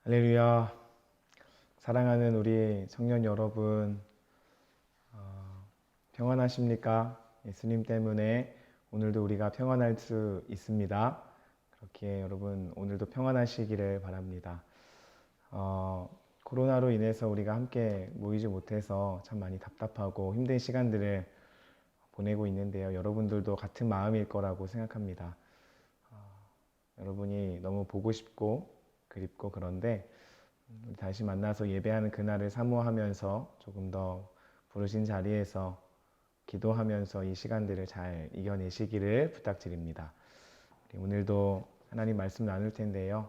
할렐루야. 사랑하는 우리 청년 여러분, 평안하십니까? 예수님 때문에 오늘도 우리가 평안할 수 있습니다. 그렇게 여러분 오늘도 평안하시기를 바랍니다. 코로나로 인해서 우리가 함께 모이지 못해서 참 많이 답답하고 힘든 시간들을 보내고 있는데요. 여러분들도 같은 마음일 거라고 생각합니다. 여러분이 너무 보고 싶고 그립고 그런데 우리 다시 만나서 예배하는 그날을 사모하면서 조금 더 부르신 자리에서 기도하면서 이 시간들을 잘 이겨내시기를 부탁드립니다. 오늘도 하나님 말씀 나눌 텐데요.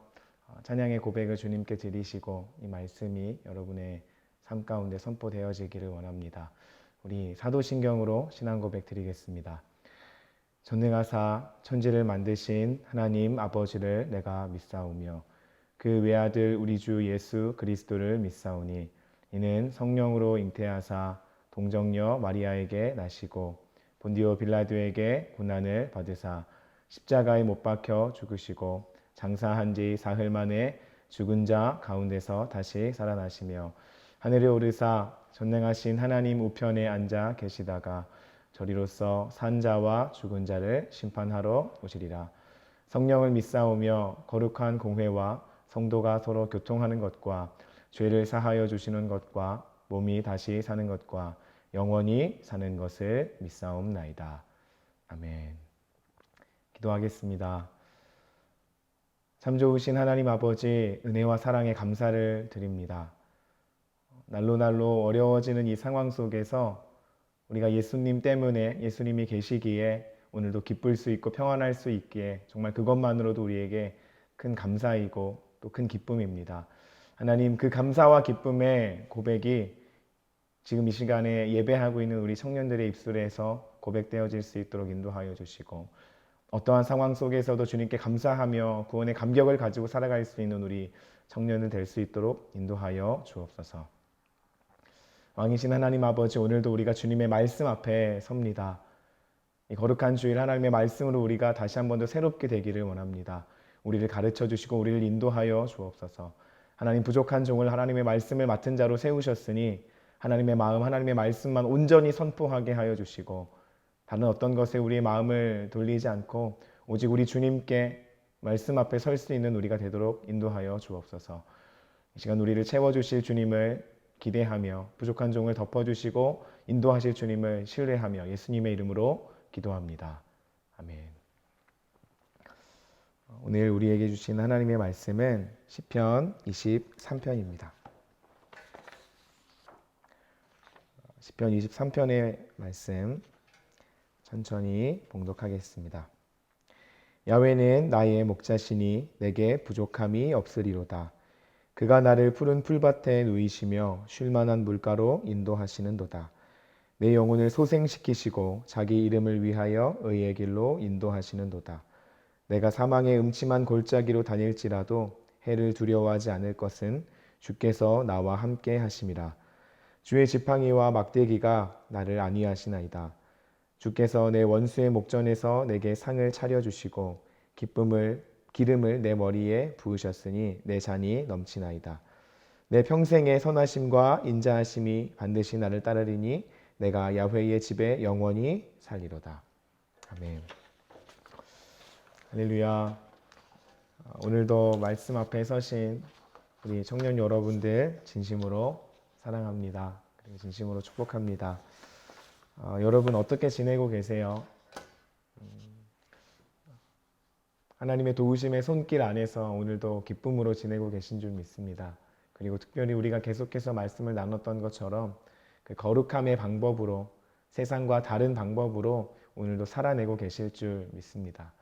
찬양의 고백을 주님께 드리시고 이 말씀이 여러분의 삶 가운데 선포되어지기를 원합니다. 우리 사도신경으로 신앙 고백 드리겠습니다. 전능하사 천지를 만드신 하나님 아버지를 내가 믿사오며 그 외아들 우리 주 예수 그리스도를 믿사오니 이는 성령으로 잉태하사 동정녀 마리아에게 나시고 본디오 빌라도에게 고난을 받으사 십자가에 못 박혀 죽으시고 장사한 지 사흘 만에 죽은 자 가운데서 다시 살아나시며 하늘에 오르사 전능하신 하나님 우편에 앉아 계시다가 저리로서 산 자와 죽은 자를 심판하러 오시리라. 성령을 믿사오며 거룩한 공회와 성도가 서로 교통하는 것과 죄를 사하여 주시는 것과 몸이 다시 사는 것과 영원히 사는 것을 믿사옵나이다. 아멘. 기도하겠습니다. 참 좋으신 하나님 아버지, 은혜와 사랑에 감사를 드립니다. 날로 어려워지는 이 상황 속에서 우리가 예수님 때문에 예수님이 계시기에 오늘도 기쁠 수 있고 평안할 수 있기에 정말 그것만으로도 우리에게 큰 감사이고 또 큰 기쁨입니다. 하나님, 그 감사와 기쁨의 고백이 지금 이 시간에 예배하고 있는 우리 청년들의 입술에서 고백되어질 수 있도록 인도하여 주시고 어떠한 상황 속에서도 주님께 감사하며 구원의 감격을 가지고 살아갈 수 있는 우리 청년들 될 수 있도록 인도하여 주옵소서. 왕이신 하나님 아버지, 오늘도 우리가 주님의 말씀 앞에 섭니다. 이 거룩한 주일 하나님의 말씀으로 우리가 다시 한 번 더 새롭게 되기를 원합니다. 우리를 가르쳐 주시고 우리를 인도하여 주옵소서. 하나님, 부족한 종을 하나님의 말씀을 맡은 자로 세우셨으니 하나님의 마음, 하나님의 말씀만 온전히 선포하게 하여 주시고 다른 어떤 것에 우리의 마음을 돌리지 않고 오직 우리 주님께 말씀 앞에 설 수 있는 우리가 되도록 인도하여 주옵소서. 이 시간 우리를 채워주실 주님을 기대하며 부족한 종을 덮어주시고 인도하실 주님을 신뢰하며 예수님의 이름으로 기도합니다. 아멘. 오늘 우리에게 주신 하나님의 말씀은 시편 23편입니다. 시편 23편의 말씀 천천히 봉독하겠습니다. 야훼는 나의 목자시니 내게 부족함이 없으리로다. 그가 나를 푸른 풀밭에 누이시며 쉴 만한 물가로 인도하시는도다. 내 영혼을 소생시키시고 자기 이름을 위하여 의의 길로 인도하시는도다. 내가 사망의 음침한 골짜기로 다닐지라도 해를 두려워하지 않을 것은 주께서 나와 함께 하심이라. 주의 지팡이와 막대기가 나를 안위하시나이다. 주께서 내 원수의 목전에서 내게 상을 차려주시고 기름을 내 머리에 부으셨으니 내 잔이 넘치나이다. 내 평생의 선하심과 인자하심이 반드시 나를 따르리니 내가 야훼의 집에 영원히 살리로다. 아멘. 할렐루야. 오늘도 말씀 앞에 서신 우리 청년 여러분들 진심으로 사랑합니다. 그리고 진심으로 축복합니다. 여러분 어떻게 지내고 계세요? 하나님의 도우심의 손길 안에서 오늘도 기쁨으로 지내고 계신 줄 믿습니다. 그리고 특별히 우리가 계속해서 말씀을 나눴던 것처럼 그 거룩함의 방법으로 세상과 다른 방법으로 오늘도 살아내고 계실 줄 믿습니다.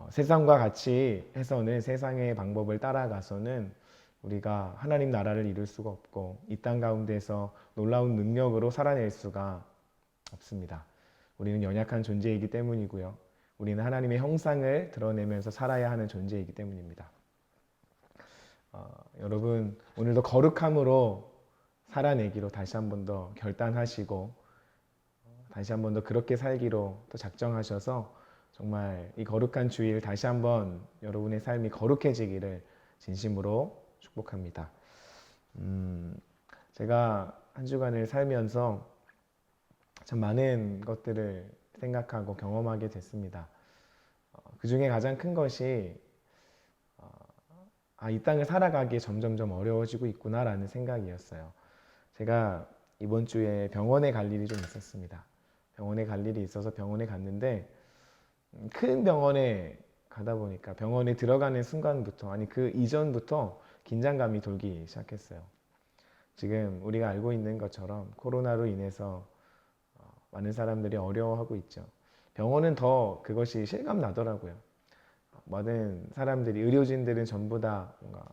세상과 같이 해서는 세상의 방법을 따라가서는 우리가 하나님 나라를 이룰 수가 없고 이 땅 가운데서 놀라운 능력으로 살아낼 수가 없습니다. 우리는 연약한 존재이기 때문이고요. 우리는 하나님의 형상을 드러내면서 살아야 하는 존재이기 때문입니다. 여러분 오늘도 거룩함으로 살아내기로 다시 한 번 더 결단하시고 다시 한 번 더 그렇게 살기로 또 작정하셔서 정말 이 거룩한 주일 다시 한번 여러분의 삶이 거룩해지기를 진심으로 축복합니다. 제가 한 주간을 살면서 참 많은 것들을 생각하고 경험하게 됐습니다. 그 중에 가장 큰 것이 이 땅을 살아가기에 점점점 어려워지고 있구나라는 생각이었어요. 제가 이번 주에 병원에 갈 일이 좀 있었습니다. 병원에 갈 일이 있어서 병원에 갔는데 큰 병원에 가다 보니까 병원에 들어가는 순간부터 그 이전부터 긴장감이 돌기 시작했어요. 지금 우리가 알고 있는 것처럼 코로나로 인해서 많은 사람들이 어려워하고 있죠. 병원은 더 그것이 실감 나더라고요. 모든 사람들이 의료진들은 전부 다 뭔가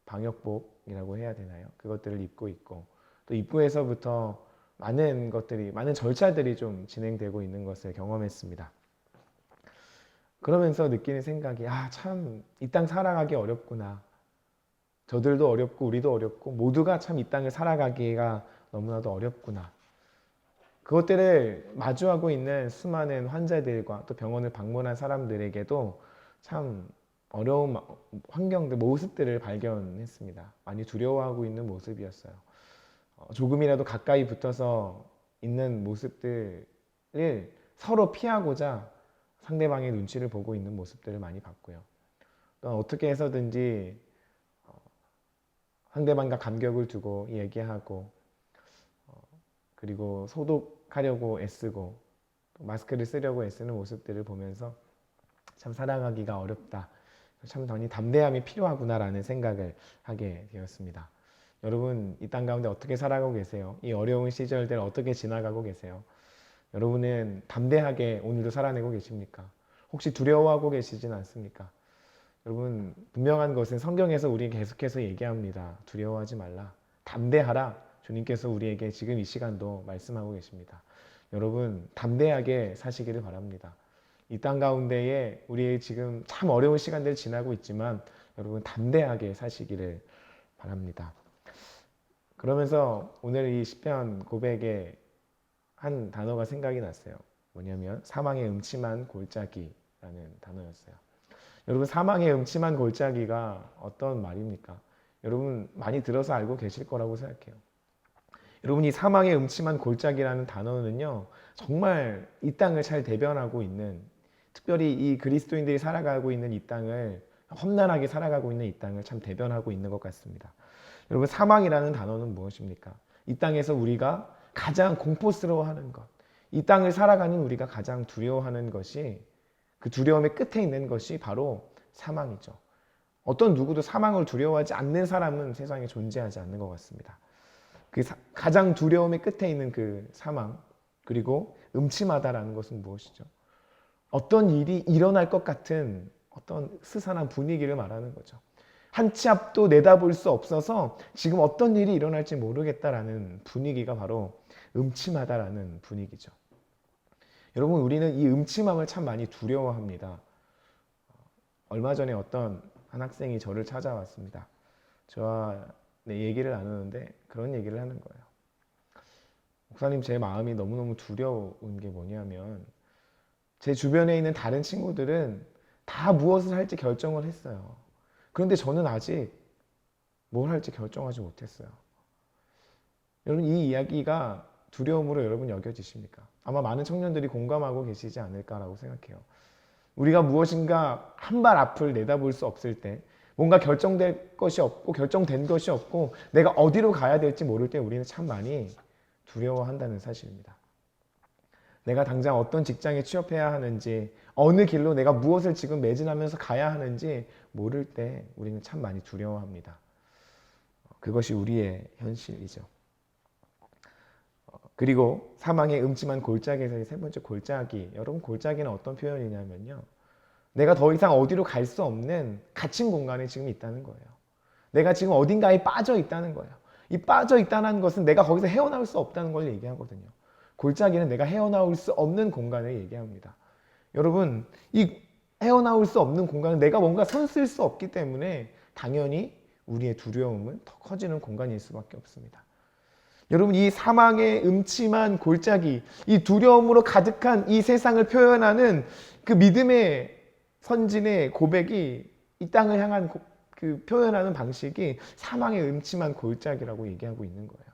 방역복이라고 해야 되나요? 그것들을 입고 있고 또 입구에서부터 많은 절차들이 좀 진행되고 있는 것을 경험했습니다. 그러면서 느끼는 생각이 참 이 땅 살아가기 어렵구나. 저들도 어렵고 우리도 어렵고 모두가 참 이 땅을 살아가기가 너무나도 어렵구나. 그것들을 마주하고 있는 수많은 환자들과 또 병원을 방문한 사람들에게도 참 어려운 환경들, 모습들을 발견했습니다. 많이 두려워하고 있는 모습이었어요. 조금이라도 가까이 붙어서 있는 모습들을 서로 피하고자 상대방의 눈치를 보고 있는 모습들을 많이 봤고요. 또 어떻게 해서든지 상대방과 간격을 두고 얘기하고 그리고 소독하려고 애쓰고 마스크를 쓰려고 애쓰는 모습들을 보면서 참 살아가기가 어렵다. 참 더 담대함이 필요하구나라는 생각을 하게 되었습니다. 여러분 이 땅 가운데 어떻게 살아가고 계세요? 이 어려운 시절들 어떻게 지나가고 계세요? 여러분은 담대하게 오늘도 살아내고 계십니까? 혹시 두려워하고 계시진 않습니까? 여러분 분명한 것은 성경에서 우리에게 계속해서 얘기합니다. 두려워하지 말라. 담대하라. 주님께서 우리에게 지금 이 시간도 말씀하고 계십니다. 여러분 담대하게 사시기를 바랍니다. 이 땅 가운데에 우리의 지금 참 어려운 시간들을 지나고 있지만 여러분 담대하게 사시기를 바랍니다. 그러면서 오늘 이 시편 고백에 한 단어가 생각이 났어요. 뭐냐면 사망의 음침한 골짜기라는 단어였어요. 여러분 사망의 음침한 골짜기가 어떤 말입니까? 여러분 많이 들어서 알고 계실 거라고 생각해요. 여러분 이 사망의 음침한 골짜기라는 단어는요 정말 이 땅을 잘 대변하고 있는, 특별히 이 그리스도인들이 살아가고 있는 이 땅을, 험난하게 살아가고 있는 이 땅을 참 대변하고 있는 것 같습니다. 여러분 사망이라는 단어는 무엇입니까? 이 땅에서 우리가 가장 공포스러워하는 것, 이 땅을 살아가는 우리가 가장 두려워하는 것이, 그 두려움의 끝에 있는 것이 바로 사망이죠. 어떤 누구도 사망을 두려워하지 않는 사람은 세상에 존재하지 않는 것 같습니다. 가장 두려움의 끝에 있는 그 사망, 그리고 음침하다라는 것은 무엇이죠? 어떤 일이 일어날 것 같은 어떤 스산한 분위기를 말하는 거죠. 한 치 앞도 내다볼 수 없어서 지금 어떤 일이 일어날지 모르겠다라는 분위기가 바로 음침하다라는 분위기죠. 여러분 우리는 이 음침함을 참 많이 두려워합니다. 얼마 전에 어떤 한 학생이 저를 찾아왔습니다. 저와 얘기를 나누는데 그런 얘기를 하는 거예요. 목사님 제 마음이 너무너무 두려운 게 뭐냐면 제 주변에 있는 다른 친구들은 다 무엇을 할지 결정을 했어요. 그런데 저는 아직 뭘 할지 결정하지 못했어요. 여러분 이 이야기가 두려움으로 여러분 여겨지십니까? 아마 많은 청년들이 공감하고 계시지 않을까라고 생각해요. 우리가 무엇인가 한 발 앞을 내다볼 수 없을 때, 뭔가 결정될 것이 없고 결정된 것이 없고 내가 어디로 가야 될지 모를 때 우리는 참 많이 두려워한다는 사실입니다. 내가 당장 어떤 직장에 취업해야 하는지, 어느 길로 내가 무엇을 지금 매진하면서 가야 하는지 모를 때 우리는 참 많이 두려워합니다. 그것이 우리의 현실이죠. 그리고 사망의 음침한 골짜기에서의 세 번째 골짜기. 여러분 골짜기는 어떤 표현이냐면요, 내가 더 이상 어디로 갈 수 없는 갇힌 공간에 지금 있다는 거예요. 내가 지금 어딘가에 빠져 있다는 거예요. 이 빠져 있다는 것은 내가 거기서 헤어나올 수 없다는 걸 얘기하거든요. 골짜기는 내가 헤어나올 수 없는 공간을 얘기합니다. 여러분 이 헤어나올 수 없는 공간은 내가 뭔가 손쓸 수 없기 때문에 당연히 우리의 두려움은 더 커지는 공간일 수밖에 없습니다. 여러분 이 사망의 음침한 골짜기, 이 두려움으로 가득한 이 세상을 표현하는 그 믿음의 선진의 고백이 이 땅을 향한 그 표현하는 방식이 사망의 음침한 골짜기라고 얘기하고 있는 거예요.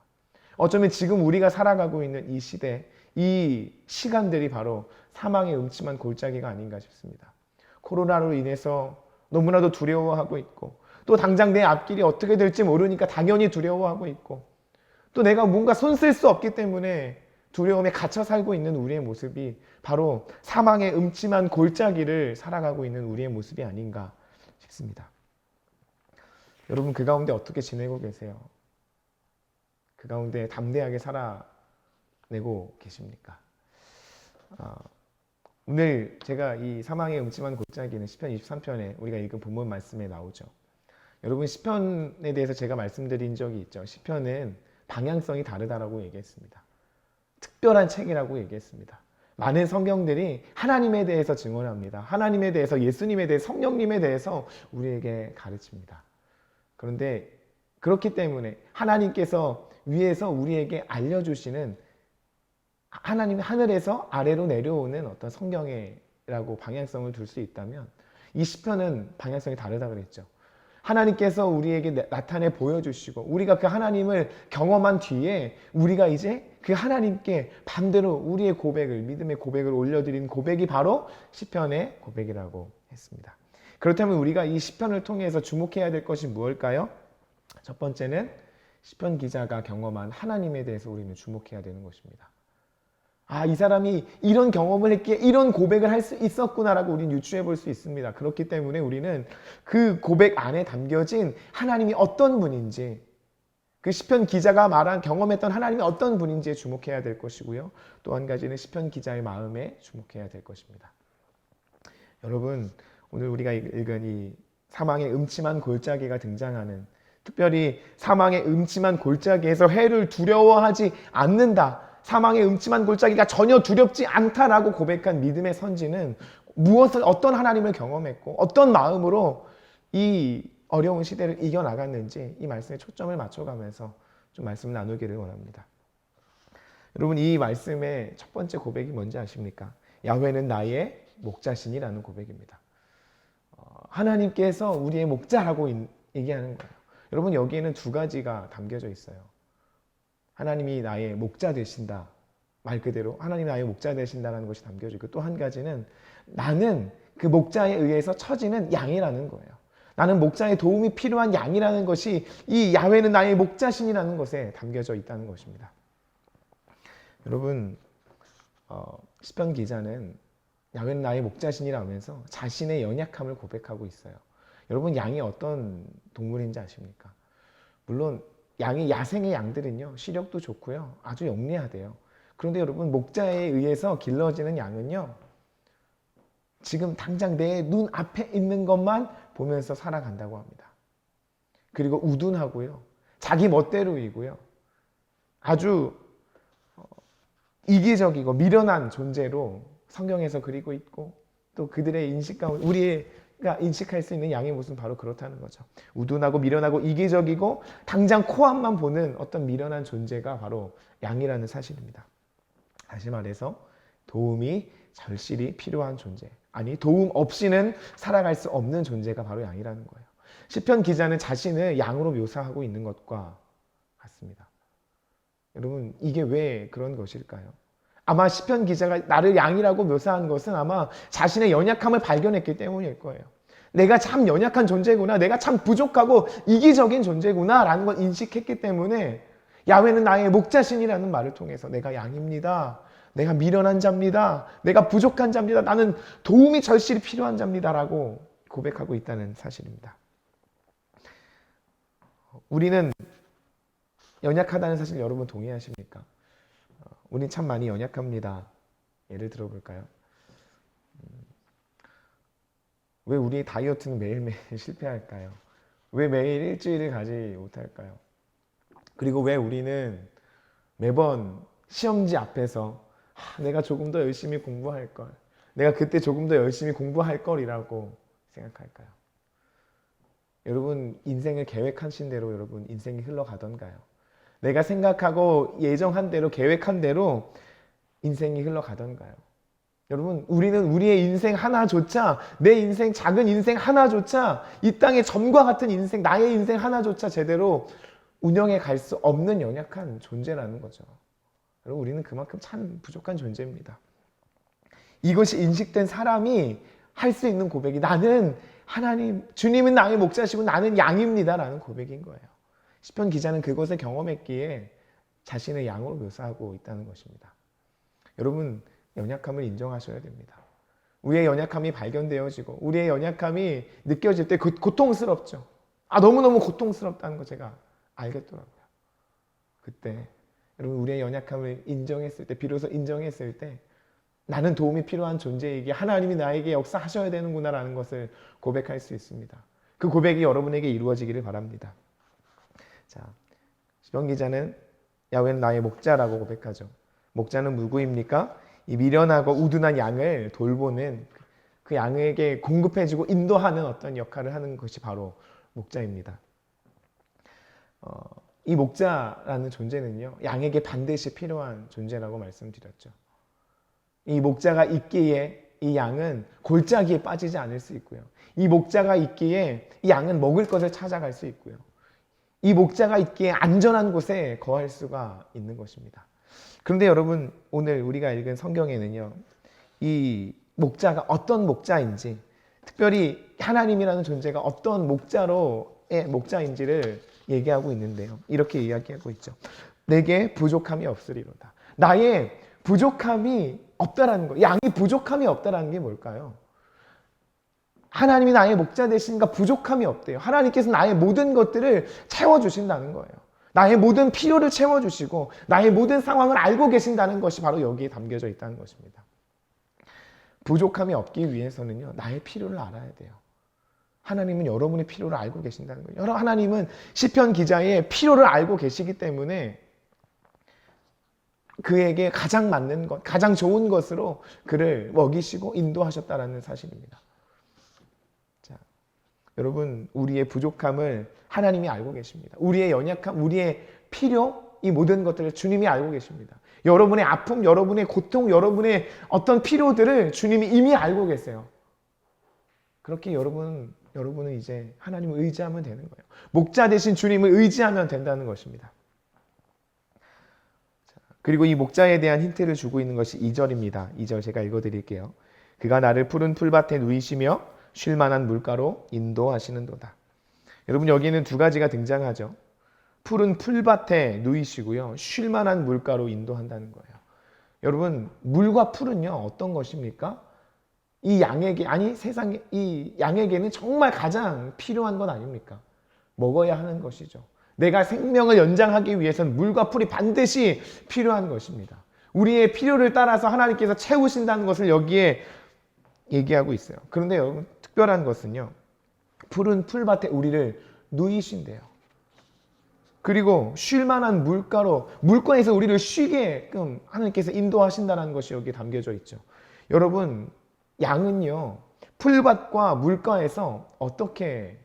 어쩌면 지금 우리가 살아가고 있는 이 시대, 이 시간들이 바로 사망의 음침한 골짜기가 아닌가 싶습니다. 코로나로 인해서 너무나도 두려워하고 있고, 또 당장 내 앞길이 어떻게 될지 모르니까 당연히 두려워하고 있고, 또 내가 뭔가 손 쓸 수 없기 때문에 두려움에 갇혀 살고 있는 우리의 모습이 바로 사망의 음침한 골짜기를 살아가고 있는 우리의 모습이 아닌가 싶습니다. 여러분, 그 가운데 어떻게 지내고 계세요? 그 가운데 담대하게 살아내고 계십니까? 오늘 제가 이 사망의 음침한 골짜기는 시편 23편에 우리가 읽은 본문 말씀에 나오죠. 여러분, 시편에 대해서 제가 말씀드린 적이 있죠. 시편은 방향성이 다르다라고 얘기했습니다. 특별한 책이라고 얘기했습니다. 많은 성경들이 하나님에 대해서 증언합니다. 하나님에 대해서, 예수님에 대해서, 성령님에 대해서 우리에게 가르칩니다. 그런데 그렇기 때문에 하나님께서 위에서 우리에게 알려주시는, 하나님이 하늘에서 아래로 내려오는 어떤 성경이라고 방향성을 둘 수 있다면 이 시편은 방향성이 다르다 그랬죠. 하나님께서 우리에게 나타내 보여주시고 우리가 그 하나님을 경험한 뒤에 우리가 이제 그 하나님께 반대로 우리의 고백을, 믿음의 고백을 올려드린 고백이 바로 시편의 고백이라고 했습니다. 그렇다면 우리가 이 시편을 통해서 주목해야 될 것이 무엇일까요? 첫 번째는 시편 기자가 경험한 하나님에 대해서 우리는 주목해야 되는 것입니다. 이 사람이 이런 경험을 했기에 이런 고백을 할 수 있었구나라고 우리는 유추해 볼 수 있습니다. 그렇기 때문에 우리는 그 고백 안에 담겨진 하나님이 어떤 분인지, 그 시편 기자가 말한 경험했던 하나님이 어떤 분인지에 주목해야 될 것이고요. 또 한 가지는 시편 기자의 마음에 주목해야 될 것입니다. 여러분, 오늘 우리가 읽은 이 사망의 음침한 골짜기가 등장하는, 특별히 사망의 음침한 골짜기에서 해를 두려워하지 않는다, 사망의 음침한 골짜기가 전혀 두렵지 않다라고 고백한 믿음의 선지는 무엇을, 어떤 하나님을 경험했고 어떤 마음으로 이 어려운 시대를 이겨나갔는지 이 말씀에 초점을 맞춰가면서 좀 말씀을 나누기를 원합니다. 여러분, 이 말씀의 첫 번째 고백이 뭔지 아십니까? 야훼는 나의 목자시니라는 고백입니다. 하나님께서 우리의 목자라고 얘기하는 거예요. 여러분, 여기에는 두 가지가 담겨져 있어요. 하나님이 나의 목자 되신다, 말 그대로 하나님이 나의 목자 되신다는 것이 담겨져 있고, 또 한 가지는 나는 그 목자에 의해서 처지는 양이라는 거예요. 나는 목자의 도움이 필요한 양이라는 것이 이 야훼는 나의 목자신이라는 것에 담겨져 있다는 것입니다. 여러분, 시편 기자는 야훼는 나의 목자신이라면서 자신의 연약함을 고백하고 있어요. 여러분, 양이 어떤 동물인지 아십니까? 물론 양이, 야생의 양들은요, 시력도 좋고요, 아주 영리하대요. 그런데 여러분, 목자에 의해서 길러지는 양은요, 지금 당장 내 눈 앞에 있는 것만 보면서 살아간다고 합니다. 그리고 우둔하고요, 자기 멋대로이고요, 아주 이기적이고 미련한 존재로 성경에서 그리고 있고, 또 그들의 인식 가운데 우리가 인식할 수 있는 양의 모습은 바로 그렇다는 거죠. 우둔하고 미련하고 이기적이고 당장 코앞만 보는 어떤 미련한 존재가 바로 양이라는 사실입니다. 다시 말해서 도움이 절실히 필요한 존재, 아니 도움 없이는 살아갈 수 없는 존재가 바로 양이라는 거예요. 시편 기자는 자신을 양으로 묘사하고 있는 것과 같습니다. 여러분, 이게 왜 그런 것일까요? 아마 시편 기자가 나를 양이라고 묘사한 것은 아마 자신의 연약함을 발견했기 때문일 거예요. 내가 참 연약한 존재구나, 내가 참 부족하고 이기적인 존재구나 라는 걸 인식했기 때문에 야훼는 나의 목자신이라는 말을 통해서 내가 양입니다, 내가 미련한 자입니다, 내가 부족한 자입니다, 나는 도움이 절실히 필요한 자입니다 라고 고백하고 있다는 사실입니다. 우리는 연약하다는 사실 여러분 동의하십니까? 우린 참 많이 연약합니다. 예를 들어볼까요? 왜 우리의 다이어트는 매일매일 실패할까요? 왜 매일 일주일을 가지 못할까요? 그리고 왜 우리는 매번 시험지 앞에서 내가 조금 더 열심히 공부할 걸, 내가 그때 조금 더 열심히 공부할 걸이라고 생각할까요? 여러분, 인생을 계획하신 대로 여러분 인생이 흘러가던가요? 내가 생각하고 예정한 대로, 계획한 대로 인생이 흘러가던가요? 여러분, 우리는 우리의 인생 하나조차, 내 인생, 작은 인생 하나조차, 이 땅의 점과 같은 인생, 나의 인생 하나조차 제대로 운영해 갈 수 없는 연약한 존재라는 거죠. 여러분, 우리는 그만큼 참 부족한 존재입니다. 이것이 인식된 사람이 할 수 있는 고백이, 나는 하나님, 주님은 나의 목자시고 나는 양입니다 라는 고백인 거예요. 시편 기자는 그것을 경험했기에 자신의 양으로 묘사하고 있다는 것입니다. 여러분, 연약함을 인정하셔야 됩니다. 우리의 연약함이 발견되어지고 우리의 연약함이 느껴질 때 고통스럽죠. 너무너무 고통스럽다는 거 제가 알겠더라고요. 그때 여러분, 우리의 연약함을 인정했을 때, 비로소 인정했을 때 나는 도움이 필요한 존재이기에 하나님이 나에게 역사하셔야 되는구나 라는 것을 고백할 수 있습니다. 그 고백이 여러분에게 이루어지기를 바랍니다. 자, 시편 기자는 야훼는 나의 목자라고 고백하죠. 목자는 누구입니까? 이 미련하고 우둔한 양을 돌보는, 그 양에게 공급해주고 인도하는 어떤 역할을 하는 것이 바로 목자입니다. 이 목자라는 존재는요, 양에게 반드시 필요한 존재라고 말씀드렸죠. 이 목자가 있기에 이 양은 골짜기에 빠지지 않을 수 있고요. 이 목자가 있기에 이 양은 먹을 것을 찾아갈 수 있고요. 이 목자가 있기에 안전한 곳에 거할 수가 있는 것입니다. 그런데 여러분, 오늘 우리가 읽은 성경에는요, 이 목자가 어떤 목자인지, 특별히 하나님이라는 존재가 어떤 목자로의 목자인지를 얘기하고 있는데요. 이렇게 이야기하고 있죠. 내게 부족함이 없으리로다. 나의 부족함이 없다라는 거, 양이 부족함이 없다라는 게 뭘까요? 하나님이 나의 목자 되시니까 부족함이 없대요. 하나님께서 나의 모든 것들을 채워주신다는 거예요. 나의 모든 필요를 채워주시고 나의 모든 상황을 알고 계신다는 것이 바로 여기에 담겨져 있다는 것입니다. 부족함이 없기 위해서는요, 나의 필요를 알아야 돼요. 하나님은 여러분의 필요를 알고 계신다는 거예요. 하나님은 시편 기자의 필요를 알고 계시기 때문에 그에게 가장 맞는 것, 가장 좋은 것으로 그를 먹이시고 인도하셨다는 사실입니다. 자, 여러분, 우리의 부족함을 하나님이 알고 계십니다. 우리의 연약함, 우리의 필요, 이 모든 것들을 주님이 알고 계십니다. 여러분의 아픔, 여러분의 고통, 여러분의 어떤 필요들을 주님이 이미 알고 계세요. 그렇게 여러분은 이제 하나님을 의지하면 되는 거예요. 목자 되신 주님을 의지하면 된다는 것입니다. 그리고 이 목자에 대한 힌트를 주고 있는 것이 2절입니다. 2절 제가 읽어드릴게요. 그가 나를 푸른 풀밭에 누이시며 쉴만한 물가로 인도하시는도다. 여러분, 여기에는 두 가지가 등장하죠. 푸른 풀밭에 누이시고요, 쉴만한 물가로 인도한다는 거예요. 여러분, 물과 풀은요, 어떤 것입니까? 이 양에게, 아니 세상에, 이 양에게는 정말 가장 필요한 것 아닙니까? 먹어야 하는 것이죠. 내가 생명을 연장하기 위해서는 물과 풀이 반드시 필요한 것입니다. 우리의 필요를 따라서 하나님께서 채우신다는 것을 여기에 얘기하고 있어요. 그런데 여러분, 특별한 것은요, 푸른 풀밭에 우리를 누이신대요. 그리고 쉴만한 물가에서 우리를 쉬게끔 하나님께서 인도하신다는 것이 여기에 담겨져 있죠. 여러분, 양은요, 풀밭과 물가에서 어떻게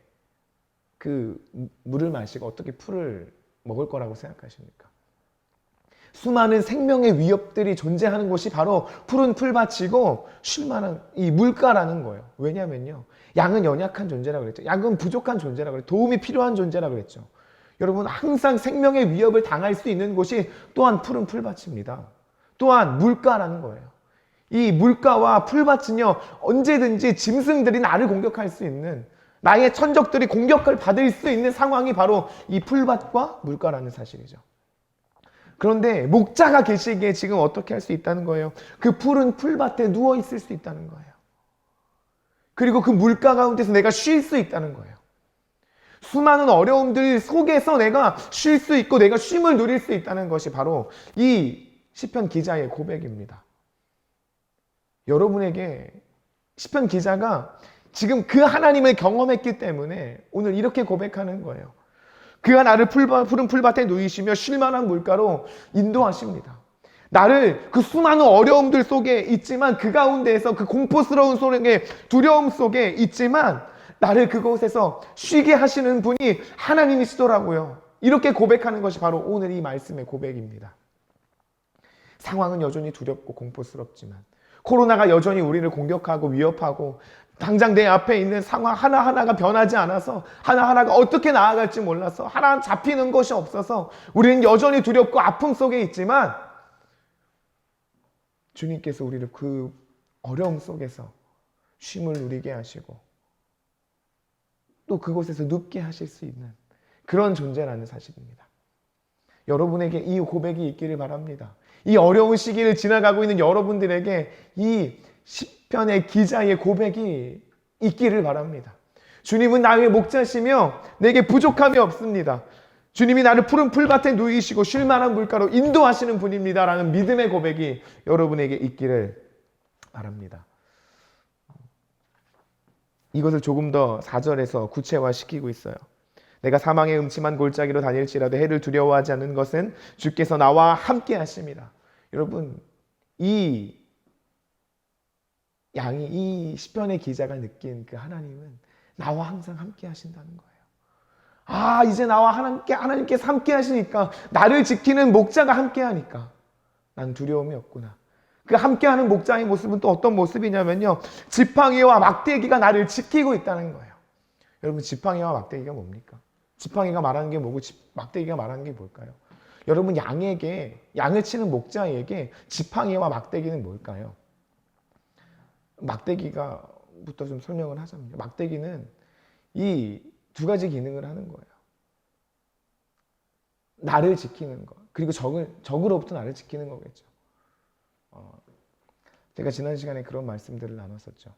그 물을 마시고 어떻게 풀을 먹을 거라고 생각하십니까? 수많은 생명의 위협들이 존재하는 곳이 바로 푸른 풀밭이고 쉴만한 이 물가라는 거예요. 왜냐면요, 양은 연약한 존재라고 그랬죠. 양은 부족한 존재라고 그랬죠. 도움이 필요한 존재라고 그랬죠. 여러분, 항상 생명의 위협을 당할 수 있는 곳이 또한 푸른 풀밭입니다. 또한 물가라는 거예요. 이 물가와 풀밭은요, 언제든지 짐승들이 나를 공격할 수 있는, 나의 천적들이 공격을 받을 수 있는 상황이 바로 이 풀밭과 물가라는 사실이죠. 그런데 목자가 계시기에 지금 어떻게 할 수 있다는 거예요? 그 푸른 풀밭에 누워 있을 수 있다는 거예요. 그리고 그 물가 가운데서 내가 쉴 수 있다는 거예요. 수많은 어려움들 속에서 내가 쉴 수 있고 내가 쉼을 누릴 수 있다는 것이 바로 이 시편 기자의 고백입니다. 여러분에게 시편 기자가 지금 그 하나님을 경험했기 때문에 오늘 이렇게 고백하는 거예요. 그가 나를 푸른 풀밭에 누이시며 쉴만한 물가로 인도하십니다. 나를 그 수많은 어려움들 속에 있지만, 그 가운데에서 그 공포스러운 속에, 두려움 속에 있지만 나를 그곳에서 쉬게 하시는 분이 하나님이시더라고요. 이렇게 고백하는 것이 바로 오늘 이 말씀의 고백입니다. 상황은 여전히 두렵고 공포스럽지만, 코로나가 여전히 우리를 공격하고 위협하고 당장 내 앞에 있는 상황 하나하나가 변하지 않아서 하나하나가 어떻게 나아갈지 몰라서 하나 잡히는 것이 없어서 우리는 여전히 두렵고 아픔 속에 있지만 주님께서 우리를 그 어려움 속에서 쉼을 누리게 하시고 또 그곳에서 눕게 하실 수 있는 그런 존재라는 사실입니다. 여러분에게 이 고백이 있기를 바랍니다. 이 어려운 시기를 지나가고 있는 여러분들에게 이 시편의 기자의 고백이 있기를 바랍니다. 주님은 나의 목자시며 내게 부족함이 없습니다. 주님이 나를 푸른 풀밭에 누이시고 쉴만한 물가로 인도하시는 분입니다. 라는 믿음의 고백이 여러분에게 있기를 바랍니다. 이것을 조금 더 4절에서 구체화시키고 있어요. 내가 사망의 음침한 골짜기로 다닐지라도 해를 두려워하지 않는 것은 주께서 나와 함께 하십니다. 여러분, 이 시편의 기자가 느낀 그 하나님은 나와 항상 함께 하신다는 거예요. 이제 나와 하나님께서 함께 하시니까, 나를 지키는 목자가 함께 하니까 난 두려움이 없구나. 그 함께하는 목자의 모습은 또 어떤 모습이냐면요, 지팡이와 막대기가 나를 지키고 있다는 거예요. 여러분, 지팡이와 막대기가 뭡니까? 지팡이가 말하는 게 뭐고 막대기가 말하는 게 뭘까요? 여러분, 양을 치는 목자에게 지팡이와 막대기는 뭘까요? 막대기가부터 좀 설명을 하자면, 막대기는 이 두 가지 기능을 하는 거예요. 나를 지키는 것, 그리고 적으로부터 나를 지키는 거겠죠. 제가 지난 시간에 그런 말씀들을 나눴었죠.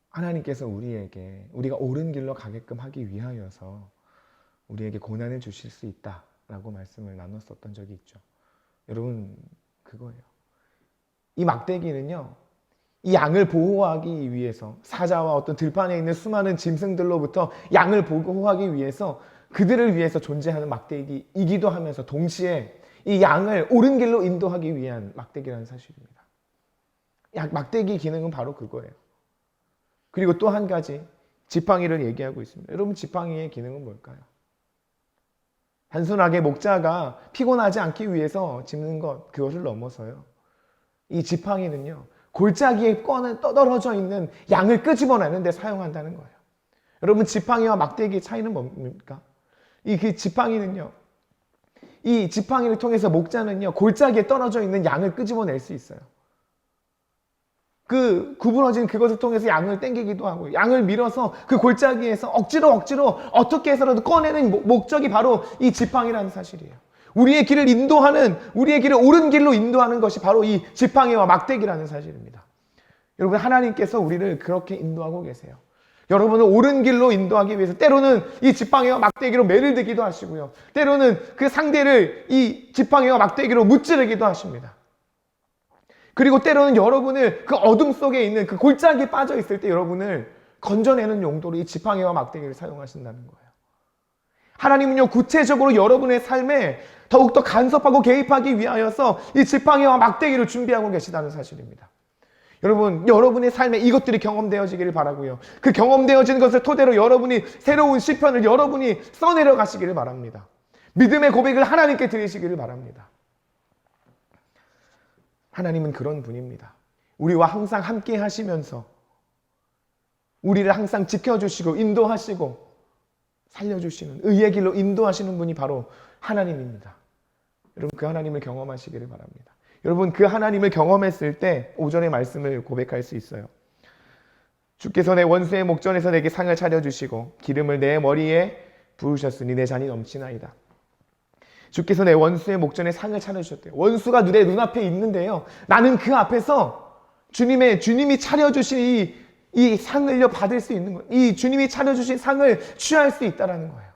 하나님께서 우리가 옳은 길로 가게끔 하기 위하여서 우리에게 고난을 주실 수 있다라고 말씀을 나눴었던 적이 있죠. 여러분, 그거예요. 이 막대기는요, 이 양을 보호하기 위해서, 사자와 어떤 들판에 있는 수많은 짐승들로부터 양을 보호하기 위해서, 그들을 위해서 존재하는 막대기이기도 하면서 동시에 이 양을 옳은 길로 인도하기 위한 막대기라는 사실입니다. 막대기 기능은 바로 그거예요. 그리고 또 한 가지, 지팡이를 얘기하고 있습니다. 여러분, 지팡이의 기능은 뭘까요? 단순하게 목자가 피곤하지 않기 위해서 짚는 것, 그것을 넘어서요, 이 지팡이는요, 골짜기에 떠들어져 있는 양을 끄집어내는 데 사용한다는 거예요. 여러분, 지팡이와 막대기의 차이는 뭡니까? 그 지팡이는요, 이 지팡이를 통해서 목자는요, 골짜기에 떨어져 있는 양을 끄집어낼 수 있어요. 그 구부러진 그것을 통해서 양을 당기기도 하고, 양을 밀어서 그 골짜기에서 억지로 어떻게 해서라도 꺼내는 목적이 바로 이 지팡이라는 사실이에요. 우리의 길을 옳은 길로 인도하는 것이 바로 이 지팡이와 막대기라는 사실입니다. 여러분, 하나님께서 우리를 그렇게 인도하고 계세요. 여러분을 옳은 길로 인도하기 위해서 때로는 이 지팡이와 막대기로 매를 들기도 하시고요, 때로는 그 상대를 이 지팡이와 막대기로 무찌르기도 하십니다. 그리고 때로는 여러분을 그 어둠 속에 있는 그 골짜기에 빠져 있을 때 여러분을 건져내는 용도로 이 지팡이와 막대기를 사용하신다는 거예요. 하나님은요, 구체적으로 여러분의 삶에 더욱더 간섭하고 개입하기 위하여서 이 지팡이와 막대기를 준비하고 계시다는 사실입니다. 여러분, 여러분의 삶에 이것들이 경험되어지기를 바라고요, 그 경험되어지는 것을 토대로 여러분이 새로운 시편을 여러분이 써내려 가시기를 바랍니다. 믿음의 고백을 하나님께 드리시기를 바랍니다. 하나님은 그런 분입니다. 우리와 항상 함께 하시면서 우리를 항상 지켜주시고 인도하시고 살려주시는, 의의 길로 인도하시는 분이 바로 하나님입니다. 여러분, 그 하나님을 경험하시기를 바랍니다. 여러분, 그 하나님을 경험했을 때 5절의 말씀을 고백할 수 있어요. 주께서 내 원수의 목전에서 내게 상을 차려주시고 기름을 내 머리에 부으셨으니 내 잔이 넘치나이다. 주께서 내 원수의 목전에 상을 차려주셨대요. 원수가 내 눈앞에 있는데요, 나는 그 앞에서 주님이 차려주신 이 상을요 받을 수 있는 거예요. 이 주님이 차려주신 상을 취할 수 있다는 거예요.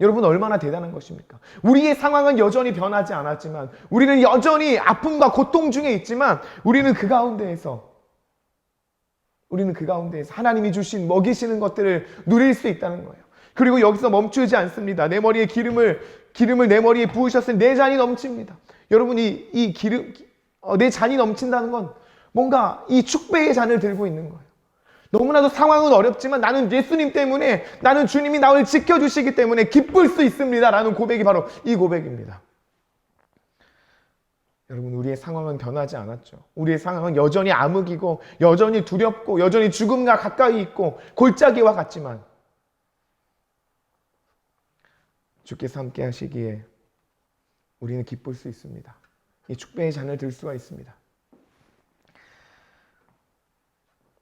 여러분, 얼마나 대단한 것입니까? 우리의 상황은 여전히 변하지 않았지만, 우리는 여전히 아픔과 고통 중에 있지만, 우리는 그 가운데에서 하나님이 주신 먹이시는 것들을 누릴 수 있다는 거예요. 그리고 여기서 멈추지 않습니다. 내 머리에 기름을 내 머리에 부으셨으니 내 잔이 넘칩니다. 여러분, 이 기름, 내 잔이 넘친다는 건 뭔가 이 축배의 잔을 들고 있는 거예요. 너무나도 상황은 어렵지만 나는 예수님 때문에, 나는 주님이 나를 지켜주시기 때문에 기쁠 수 있습니다 라는 고백이 바로 이 고백입니다. 여러분, 우리의 상황은 변하지 않았죠. 우리의 상황은 여전히 암흑이고 여전히 두렵고 여전히 죽음과 가까이 있고 골짜기와 같지만 주께서 함께 하시기에 우리는 기쁠 수 있습니다. 이 축배의 잔을 들 수가 있습니다.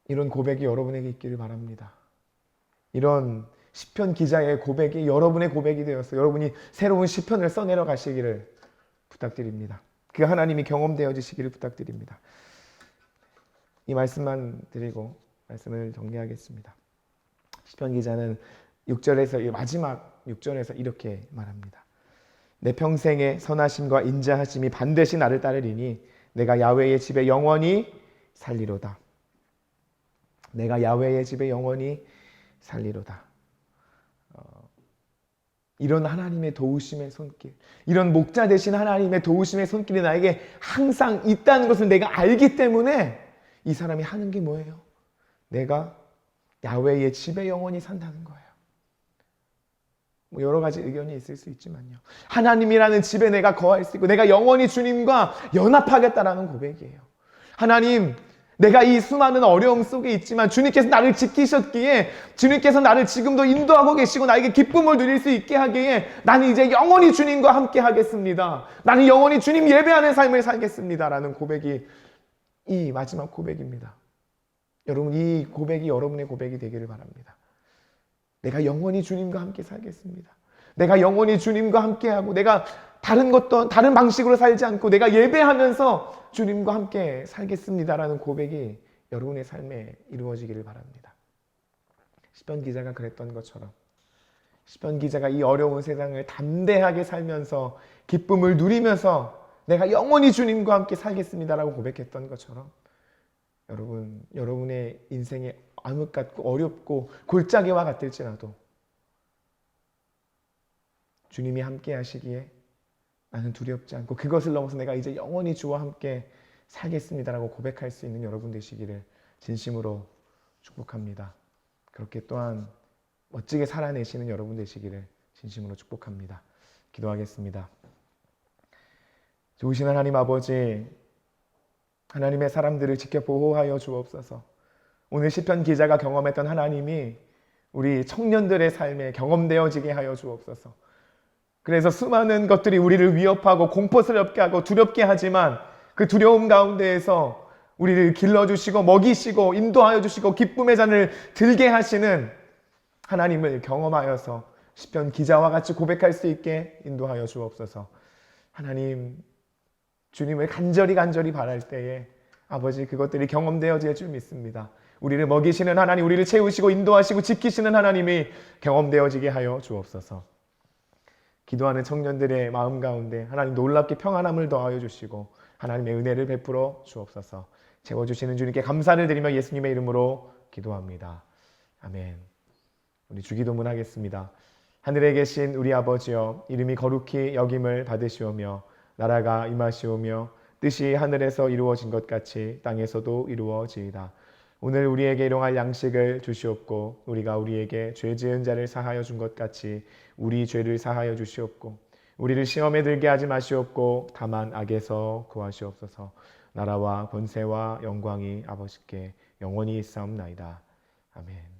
이런 고백이 여러분에게 있기를 바랍니다. 이런 시편 기자의 고백이 여러분의 고백이 되어서 여러분이 새로운 시편을 써내려 가시기를 부탁드립니다. 그 하나님이 경험되어지시기를 부탁드립니다. 이 말씀만 드리고 말씀을 정리하겠습니다. 시편 기자는 6절에서 마지막 6절에서 이렇게 말합니다. 내 평생의 선하심과 인자하심이 반드시 나를 따르리니 내가 야훼의 집에 영원히 살리로다. 내가 야훼의 집에 영원히 살리로다. 이런 하나님의 도우심의 손길, 이런 목자 되신 하나님의 도우심의 손길이 나에게 항상 있다는 것을 내가 알기 때문에 이 사람이 하는 게 뭐예요? 내가 야훼의 집에 영원히 산다는 거예요. 뭐 여러 가지 의견이 있을 수 있지만요. 하나님이라는 집에 내가 거할 수 있고 내가 영원히 주님과 연합하겠다라는 고백이에요. 하나님, 내가 이 수많은 어려움 속에 있지만 주님께서 나를 지키셨기에 주님께서 나를 지금도 인도하고 계시고 나에게 기쁨을 누릴 수 있게 하기에 나는 이제 영원히 주님과 함께 하겠습니다. 나는 영원히 주님 예배하는 삶을 살겠습니다. 라는 고백이 이 마지막 고백입니다. 여러분, 이 고백이 여러분의 고백이 되기를 바랍니다. 내가 영원히 주님과 함께 살겠습니다. 내가 영원히 주님과 함께하고 내가 다른 방식으로 살지 않고 내가 예배하면서 주님과 함께 살겠습니다라는 고백이 여러분의 삶에 이루어지기를 바랍니다. 시편 기자가 그랬던 것처럼 시편 기자가 이 어려운 세상을 담대하게 살면서 기쁨을 누리면서 내가 영원히 주님과 함께 살겠습니다라고 고백했던 것처럼 여러분의 인생에 암흑 같고 어렵고 골짜기와 같을지라도 주님이 함께 하시기에 나는 두렵지 않고 그것을 넘어서 내가 이제 영원히 주와 함께 살겠습니다라고 고백할 수 있는 여러분 되시기를 진심으로 축복합니다. 그렇게 또한 멋지게 살아내시는 여러분 되시기를 진심으로 축복합니다. 기도하겠습니다. 좋으신 하나님 아버지, 하나님의 사람들을 지켜 보호하여 주옵소서. 오늘 시편 기자가 경험했던 하나님이 우리 청년들의 삶에 경험되어지게 하여 주옵소서. 그래서 수많은 것들이 우리를 위협하고 공포스럽게 하고 두렵게 하지만 그 두려움 가운데에서 우리를 길러주시고 먹이시고 인도하여 주시고 기쁨의 잔을 들게 하시는 하나님을 경험하여서 시편 기자와 같이 고백할 수 있게 인도하여 주옵소서. 하나님, 주님을 간절히 바랄 때에 아버지 그것들이 경험되어질 줄 믿습니다. 우리를 먹이시는 하나님, 우리를 채우시고 인도하시고 지키시는 하나님이 경험되어지게 하여 주옵소서. 기도하는 청년들의 마음 가운데 하나님 놀랍게 평안함을 더하여 주시고 하나님의 은혜를 베풀어 주옵소서. 채워주시는 주님께 감사를 드리며 예수님의 이름으로 기도합니다. 아멘. 우리 주기도문 하겠습니다. 하늘에 계신 우리 아버지여, 이름이 거룩히 여김을 받으시오며 나라가 임하시오며 뜻이 하늘에서 이루어진 것 같이 땅에서도 이루어지이다. 오늘 우리에게 일용할 양식을 주시옵고 우리가 우리에게 죄 지은 자를 사하여 준 것 같이 우리 죄를 사하여 주시옵고 우리를 시험에 들게 하지 마시옵고 다만 악에서 구하시옵소서. 나라와 권세와 영광이 아버지께 영원히 있사옵나이다. 아멘.